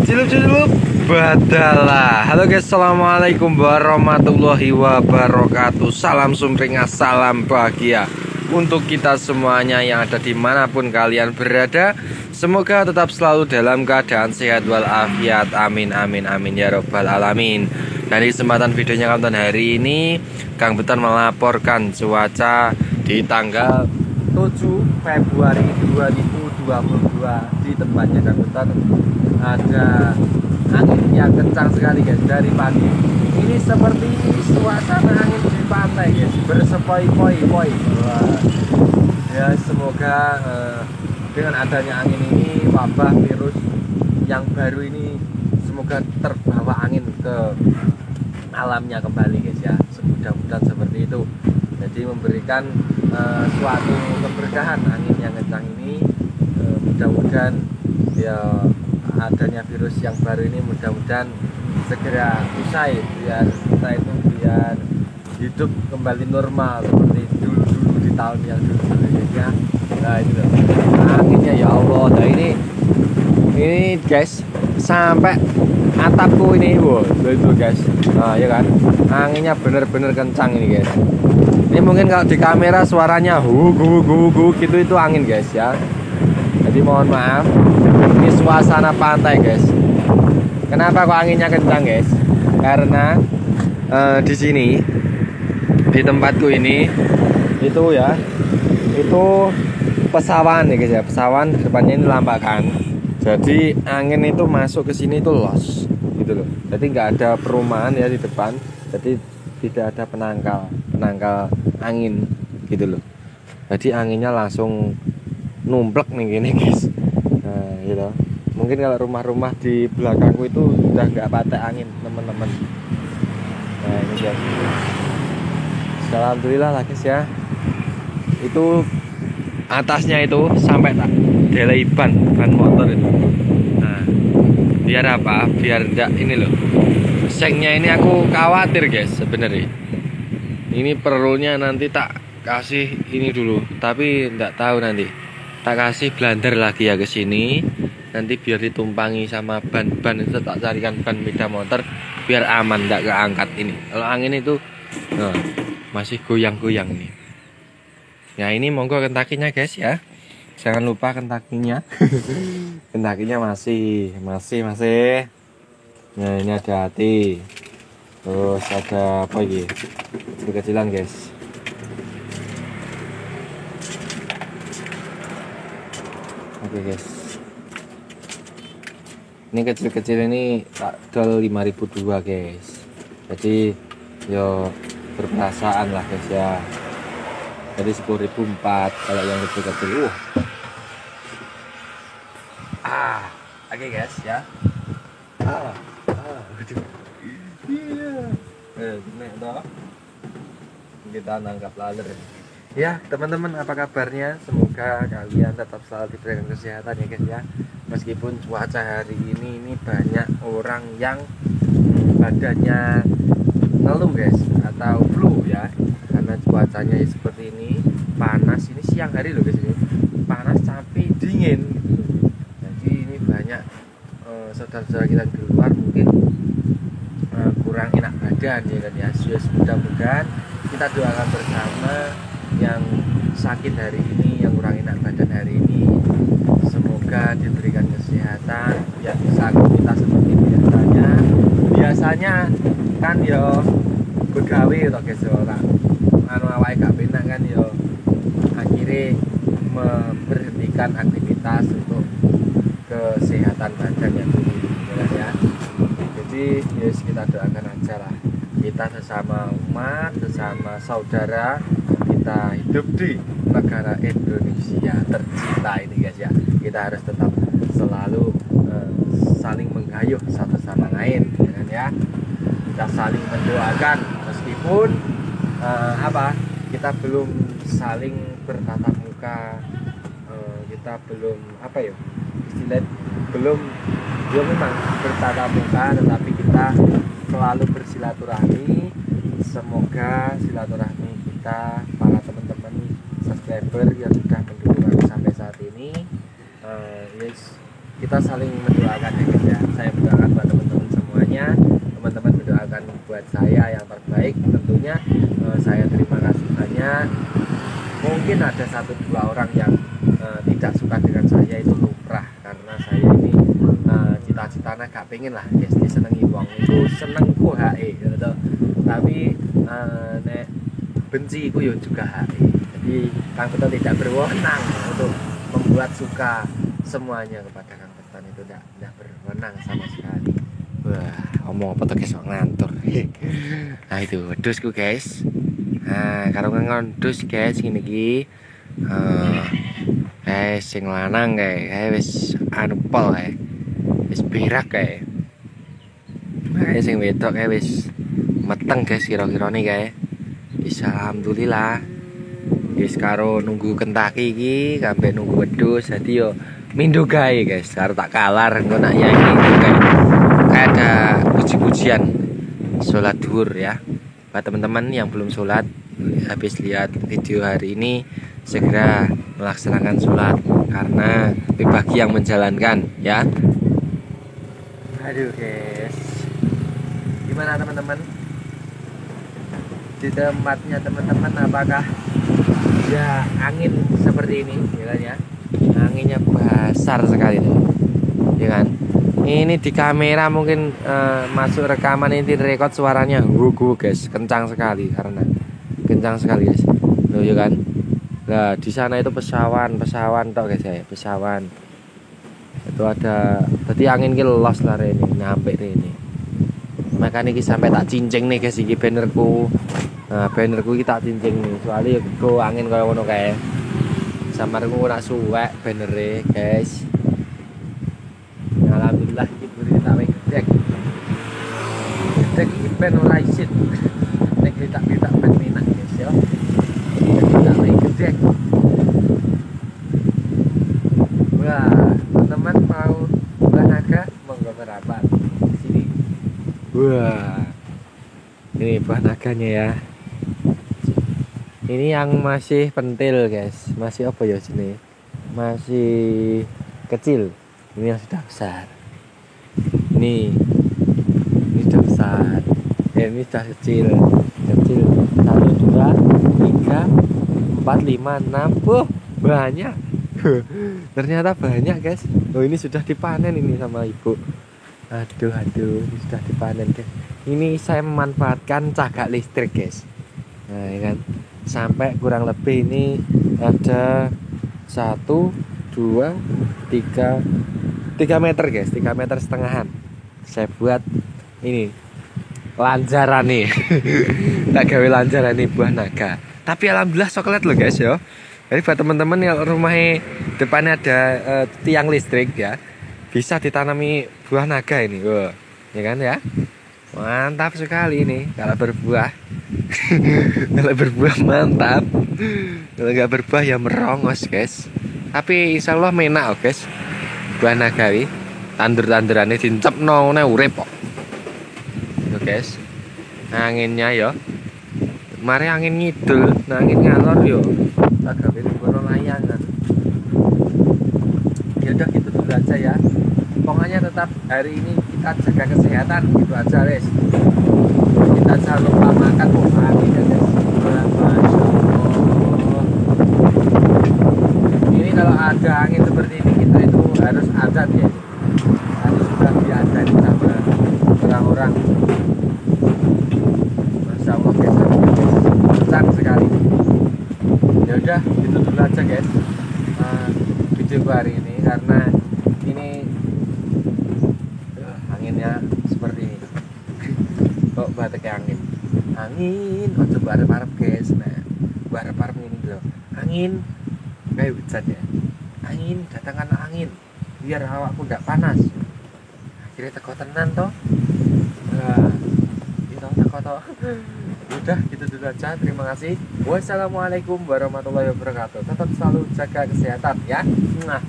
Cilup-cilup Badalah. Halo guys, assalamualaikum warahmatullahi wabarakatuh. Salam sumringah, salam bahagia untuk kita semuanya yang ada dimanapun kalian berada. Semoga tetap selalu dalam keadaan sehat walafiat. Amin amin amin ya robbal alamin. Dan di kesempatan videonya konten hari ini, Kang Beton melaporkan cuaca di tanggal 7 Februari 2022 di tempatnya Kang Beton. Ada angin yang kencang sekali guys dari pagi. Ini seperti suasana angin di pantai guys, bersepoi-poi. Ya semoga dengan adanya angin ini, wabah virus yang baru ini semoga terbawa angin ke alamnya kembali guys ya. Mudah-mudahan seperti itu. Jadi memberikan suatu keberkahan angin yang kencang ini. Mudah-mudahan ya adanya virus yang baru ini mudah-mudahan segera usai, biar kita itu biar hidup kembali normal seperti dulu di tahun yang dulu ya. Nah itu loh anginnya ya Allah. Nah ini guys sampai atapku ini, wow itu guys. Nah ya kan anginnya bener-bener kencang ini guys. Ini mungkin kalau di kamera suaranya gu gitu, itu angin guys ya. Jadi mohon maaf, ini suasana pantai guys. Kenapa kok anginnya kencang guys? Karena di sini di tempatku ini itu ya, itu pesawan ya guys ya. Pesawan depannya ini lambakan. Jadi angin itu masuk ke sini itu los gitu loh. Jadi nggak ada perumahan ya di depan. Jadi tidak ada penangkal angin gitu loh. Jadi anginnya langsung numplek nih gini guys. Nah gitu. Mungkin kalau rumah-rumah di belakangku itu udah nggak pakai angin teman-teman. Nah ini guys. Alhamdulillah lah guys ya. Itu atasnya itu sampai tak delay ban motor itu. Nah biar apa? Biar enggak ini loh. Sengnya ini aku khawatir guys sebenarnya. Ini perlunya nanti tak kasih ini dulu, tapi enggak tahu nanti. Tak kasih blender lagi ya ke sini. Nanti biar ditumpangi sama ban itu, tak carikan ban sepeda motor biar aman, enggak keangkat ini. Kalau angin itu nah, masih goyang-goyang nih. Ya ini monggo kentakinya guys ya. Jangan lupa kentakinya. Kentakinya masih. Nah ini ada hati. Terus ada apa lagi? Kecilan guys. Oke guys. Ini kecil-kecil ini tak dol 5.002 guys. Jadi yo berperasaan lah guys ya. Jadi 10.004 kalau yang kecil-kecil. Oke guys ya. Iya. Kita nangkap laler. Ya teman-teman, apa kabarnya? Semoga kalian tetap selalu diberikan kesehatan ya guys ya. Meskipun cuaca hari ini banyak orang yang badannya ngeluh guys, atau flu ya. Karena cuacanya seperti ini, panas. Ini siang hari loh guys, ini panas tapi dingin gitu. Jadi ini banyak saudara-saudara kita di luar mungkin kurang enak badan ya kan ya. Mudah-mudahan kita doakan bersama yang sakit hari ini, yang kurang enak badan hari ini, semoga diberikan kesehatan biar bisa aktivitas seperti biasanya kan yo begawe toh guys orang anu awake gak penak kan yo akhirnya memberhentikan aktivitas untuk kesehatan badan yang dulu ya. Jadi yes, kita doakan aja lah, kita sesama umat, sesama saudara, kita hidup di negara Indonesia tercinta ini guys ya. Kita harus tetap selalu saling menggayuh satu sama lain ya. Kita saling mendoakan meskipun kita belum saling bertatap muka, kita belum belum memang bertatap muka, tetapi kita selalu bersilaturahmi. Semoga silaturahmi kita, para teman-teman subscriber yang sudah mendukung aku sampai saat ini, kita saling mendoakan ya guys ya. Saya mendoakan buat teman-teman semuanya, teman-teman mendoakan buat saya yang terbaik tentunya. Saya terima kasih banyak. Mungkin ada 1-2 orang yang tidak suka dengan saya, itu lumrah karena saya ini cita-citanya gak pengen lah guys disenengi wong itu senengku HE gitu. Tapi nek benci itu juga HE. Jadi Kang Beton tidak berwenang untuk membuat suka semuanya kepada Kang Beton, itu tidak berwenang sama sekali. Wah, omong apa tuh guys, ngantur. Nah itu wedhusku guys. Nah, karo ngondus guys ngene iki. Sing lanang kae wis anu pol kae. Wis berak kae. Kae sing wedok kae wis meteng guys kira-kirane kae. Wis alhamdulillah. Wis karo nunggu kentaki iki, sampai nunggu wedhus. Dadi yo mindo gawe guys, karo tak kalar engko nak yai kayak ada puji-pujian sholat duhur ya. Buat teman-teman yang belum sholat, habis lihat video hari ini segera melaksanakan sholat karena bagi yang menjalankan ya. Aduh guys, gimana teman-teman di tempatnya teman-teman, apakah ya angin seperti ini ya kan ya, anginnya besar sekali tuh ya kan. Ini di kamera mungkin masuk rekaman ini direkod suaranya gugu guys, kencang sekali karena kencang sekali guys. Loh ya kan. Nah, di sana itu pesawan tok guys ya, pesawan. Itu ada tadi angin ki los lah ini nyampe ini. Makanya ki sampai tak cincing nih guys iki bannerku. Nah, bannerku ki tak cincing nih. Soalnya go angin kaya ngono kae. Samarku ora suwek bannere guys. Alhamdulillah ibu tak wae gedek. Gedek iki ben ora isin. Nek tak ben enak guys ya. Tak wae gedek. Wah, teman-teman mau olahraga monggo merapat di sini. Wah. Ini buah naganya ya. Ini yang masih pentil guys. Masih apa ya sini? Masih kecil. Ini yang sudah besar. Ini sudah besar. Ini sudah kecil. 1, 2, 3, 4, 5, 6. Banyak. Ternyata banyak guys. Oh, ini sudah dipanen ini sama ibu. Aduh, ini sudah dipanen guys. Ini saya memanfaatkan cagak listrik guys. Nah, ya kan. Sampai kurang lebih ini ada 1, 2, 3 meter guys, 3,5 meter. Saya buat ini lanjaran nih. Tak gawe lanjaran nih buah naga. Tapi alhamdulillah coklat loh guys ya. Jadi buat teman-teman yang rumahnya depannya ada tiang listrik ya, bisa ditanami buah naga ini. Wah, ya kan ya. Mantap sekali ini kalau berbuah. Kalau berbuah mantap. Kalau nggak berbuah ya merongos guys. Tapi insya Allah menak guys. Buah naga ini tandur-tandurannya dincep urip kok. Tuh guys. Anginnya ya. Mari angin ngidul, angin ngalor yo. Tak gawe ngono layangan. Ya udah gitu dulu aja ya. Pokoknya tetap hari ini kita jaga kesehatan gitu aja guys. Kita jangan lupa makan pagi ya guys. Masya Allah. Ini kalau ada angin seperti ini kita itu harus azan ya. Harus sudah diazan sama orang-orang. Masya Allah guys, kencang sekali. Ya udah gitu dulu aja guys. Video hari ini karena ini anginnya seperti ini. Kok batek angin ojo barep-barep guys. Nah, barep-barep ini loh. Angin kayak hujan ya. Angin, datangkan angin biar awakku enggak panas. Akhirnya teko tenan toh. Nah, itu teko toh. Udah gitu dulu aja. Terima kasih. Wassalamualaikum warahmatullahi wabarakatuh. Tetap selalu jaga kesehatan ya. Nah.